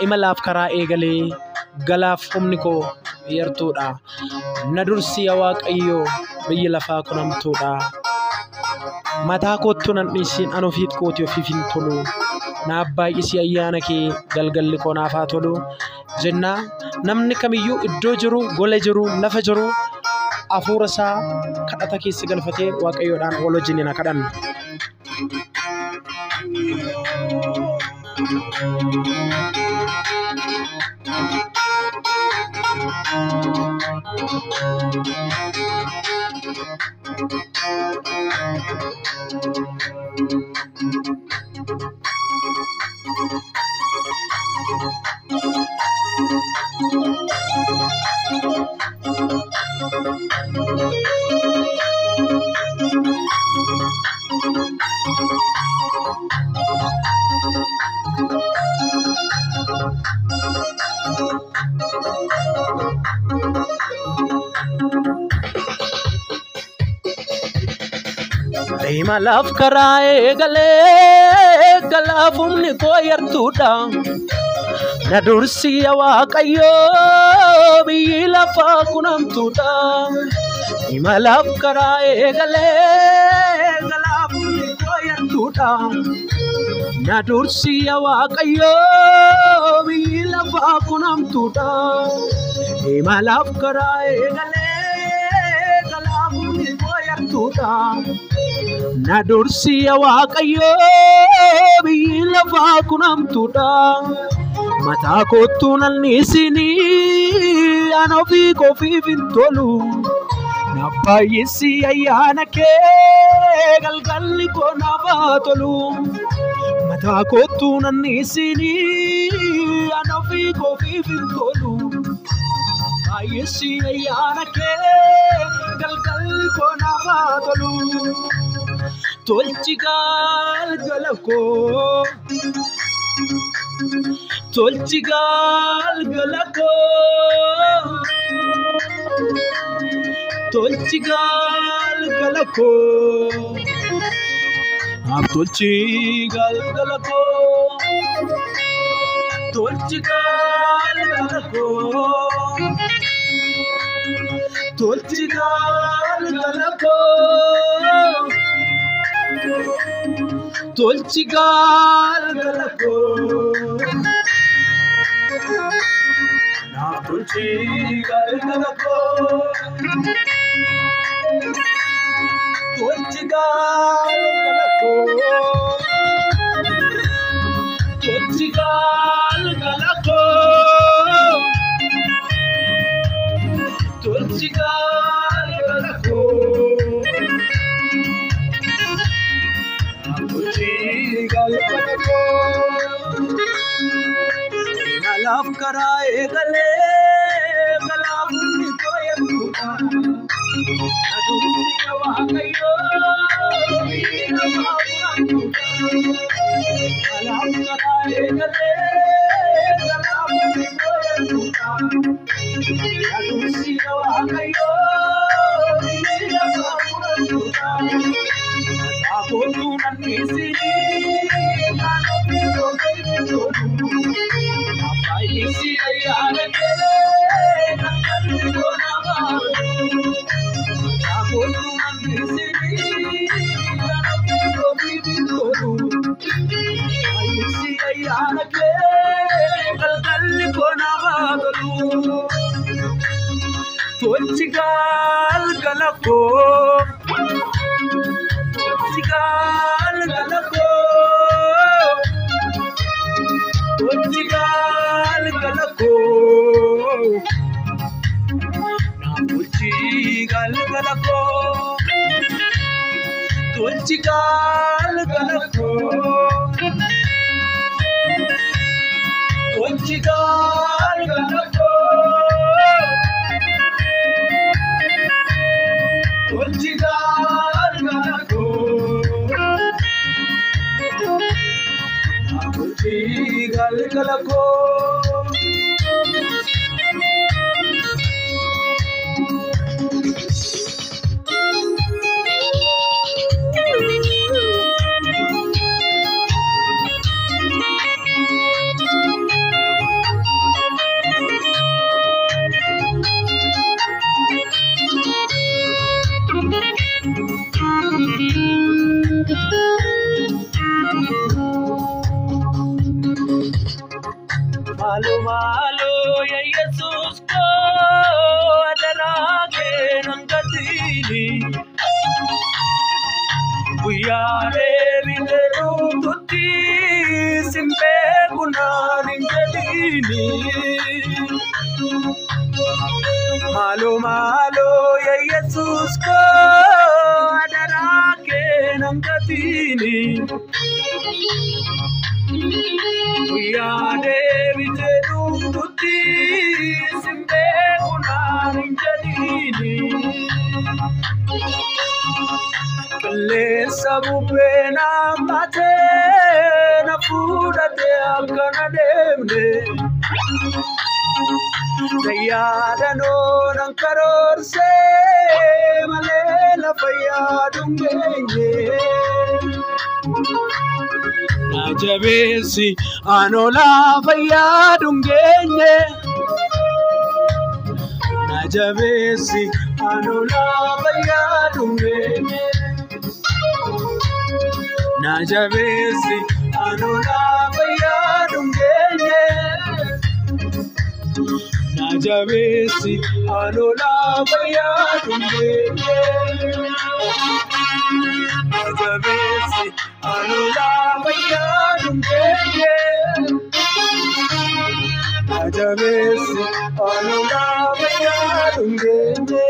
imalaaf karaa eegalee galaaf humni koo yartuudha na dursi yaa Waaqayyo biyyi lafaa kunamtuudha mataa kootti nan dhiisin an ofiit kooti ofiif hin tolu naaf baay'isi ayyaana kee galgalli koo naaf haa tolu jenna namni kamiyyuu iddoo jiru gola jiru lafa jiru afuura isaa kadhata keessa galfatee Waaqayyoodhaan wal wajjin na kadhanna. Imalaaf karaa eegalee galaaf humni koo yartuudha na dursi yaa Waaqayyo biyyi lafaa kunamtuudha imalaaf karaa eegalee galaaf humni koo yartuudha na dursi yaa Waaqayyo biyyi lafaa kunamtuudha imalaaf karaa eegalee galaaf humni koo yartuudha na dursi yaa Waaqayyo biyyi lafaa kunamtuudha mataa kootti nan dhiisin an ofii kofiif hin tolu naaf baay'isi ayyaana kee galgalli koo naaf haa tolu mataa kootti nan dhiisin an ofii kofiif hin tolu baay'isi ayyaana kee galgalli koo naaf haa tolu. Tolchi galgala koo tolchi galgala koo tolchi galgala koo ab tolchi galgala koo tolchi galgala koo tolchi galgala koo tolchi galgala koo naaf tolchi galgala koo tolchi galgala koo tolchi galgala koo tolchi galgala koo Imalaaf karaa eegalee galaaf humni koo yartuudha na dursi yaa Waaqayyo biyyi lafaa kunamtuudha imalaaf karaa eegalee galaaf humni koo yartuudha na dursi yaa Waaqayyo biyyi lafaa kunamtuudha mataa kootti nan dhiisin an ofii kofiif hin tolu naaf baay'isi ayyaana kee galgalli koo naaf haa tolu mataa kootti nan dhiisin an ofii kofiif hin tolu baay'isi ayyaana kee galgalli koo naaf haa tolu tolchi galgala koo tolchi galgala koo tolchi galgala koo naaf tolchi galgala koo tolchi galgala koo tolchi galgala koo tolchi galgala koo naaf tolchi galgala koo malo ya Jesus ko adarage nangatini Kuyare videru tutti simpe gunaningadini Malo ya Jesus ko adarage nangatini Kuyare videru tutti simpe gunaningadini Le sabu pena mate na fuda te akana demne Dayada no nang karor se male la fayadum genye Najabesi anola fayadum genye Najabesi anola fayadum genye Najabesi anola fayadum genye Najabesi anola fayadum genye Najabesi anola fayadum genye Najabesi anola fayadum genye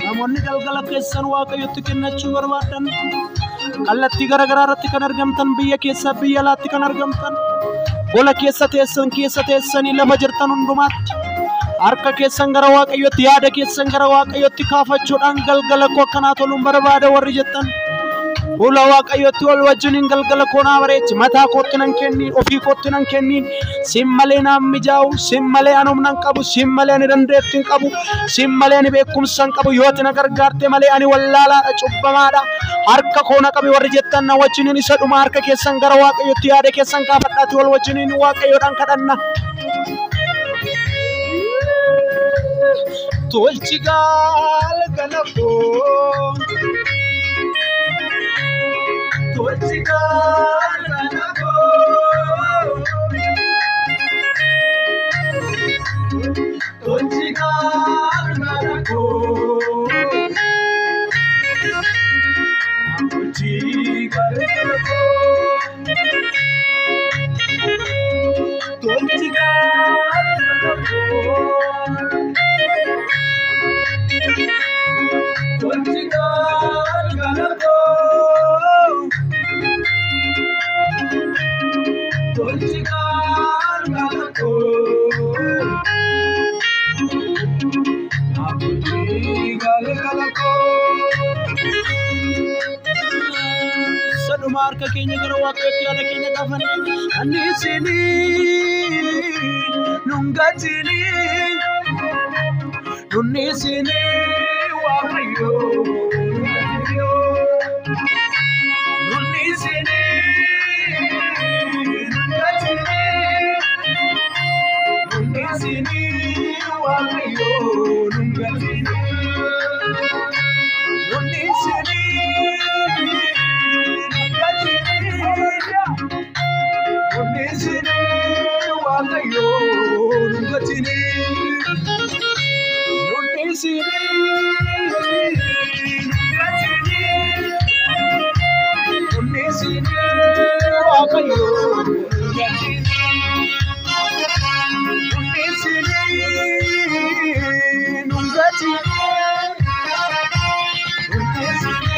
Namoonni galgala keessan waaqayyotti kennachuu barbaadan kallattii garaa irratti kan argamtan biyya keessa biyya alaatti kan argamtan gola keessa teessanii lafa jirtan hundumaatti harka keessan gara waaqayyotti yaada keessan gara waaqayyotti kaafachuudhaan galgala koo akkanaa toluun barbaada warri jettan Ula waaqayyotti wal wajjin galgala koonaa bareechi mataa kootti nan kenniin ofii kootti nan kenniin sin malee naaf mijaa'u sin malee ani humna hin qabu sin malee ani dandeettii hin qabu sin malee ani beekumsa hin qabu yoo ati na gargaarte malee ani wallaalaadha cubbamaadha harka koona qabi warri jettan na wajjin isa dhuma harka keessan gara waaqayyotti yaada keessan kaafadhaati wal wajjin waaqayyoodhaan kadhanna. Tolchi galgala koo Tolchi galgala koo Tolchi galgala koo Tolchi galgala koo Tolchi galgala koo Tolchi galgala koo Tolchi galgala koo Tolchi galgala koo Saduma harka keenya gara waaqayyotti yaada keenya gaafanne annisini nungatini nunnisini waaqayyo nunnisini nungatini nunnisini waaqayyo nungatini nunnisini Nunnisini waaqayyo nungatini Nunnisini nungatini Nunnisini waaqayyo nungatini Nunnisini nungatini Nunnisini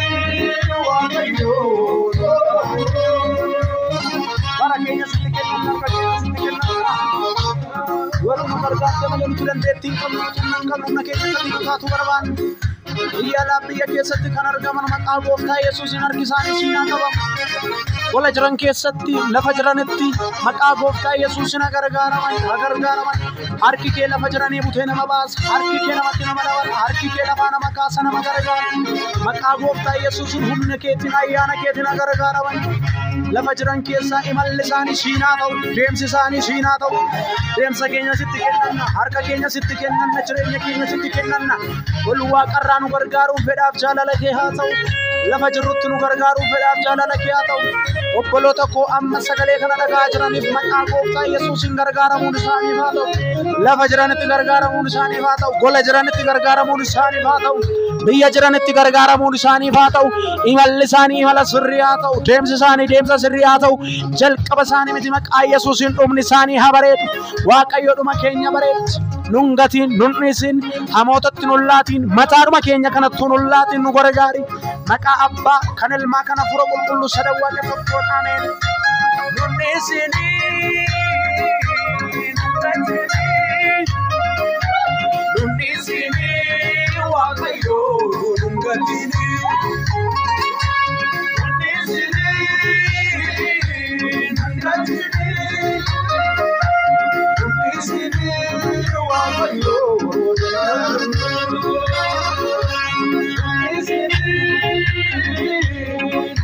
waaqayyo Para keenya sitti kennan harka keenya sitti kennan warra nu gargaarte malee nuti dandeettii hin qabnu humna keenya sadi taatu barbaanne biyya alaa biyya keessatti kan argaman maqaa gooftaa Yesuusiin harki isaanii siinaa qabamu gola jiran keessatti lafa jiranitti maqaa gooftaa Yesuusiin gargaaraman harki kee lafa jiranii butee nama baasa harki kee namatti nama dabala harki kee lafaa nama kaasa nama gargaara maqaa gooftaa Yesuusiin humna keetiin ayyaana keetiin gargaaraman lafa jiran keessaa imalli isaanii siinaa ta'u deemsi isaanii siinaa ta'u deemsa keenya sitti kennanna harka keenya sitti kennanna jireenya keenya sitti kennanna ol waaqarraa nu gargaaruuf fedhaaf jaalala kee haa ta'u lafa jirrutti nu gargaaruuf fedhaaf jaalala kee haa ta'u obboloota koo amma sagalee kana dhagaa jiraniif maqaa gooftaa Yesuusiin gargaaramuun isaaniif haa ta'u lafa jiranitti gargaaramuun isaaniif haa ta'u gola jiranitti gargaaramuun isaaniif haa ta'u biyya jiranitti gargaaramuun isaaniif haa ta'u imalli isaanii imala sirrii haa ta'u deemsi isaanii deemsa sirrii haa ta'u jalqaba isaanii miti maqaa Yesuusiin dhumni isaanii haa bareedu waaqayyo dhuma keenya bareedu nungatiin nunnisin hamootatti nullaatiin mataadhuma keenya kanattuu nullaatiin nu gargaari maqaa abbaa kan ilmaa kana fura qulqulluu sadan waaqeffatoon ameen nunnisini nunnisini waaqayyo nungatini nunnisini nungatini nunnisini waaqayyo nunnisini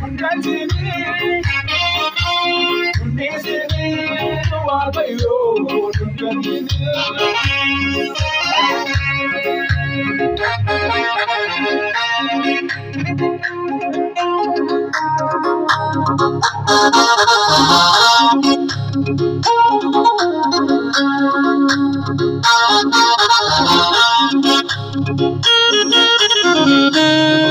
nungatini nunnisini waaqayyo nungatini Thank you.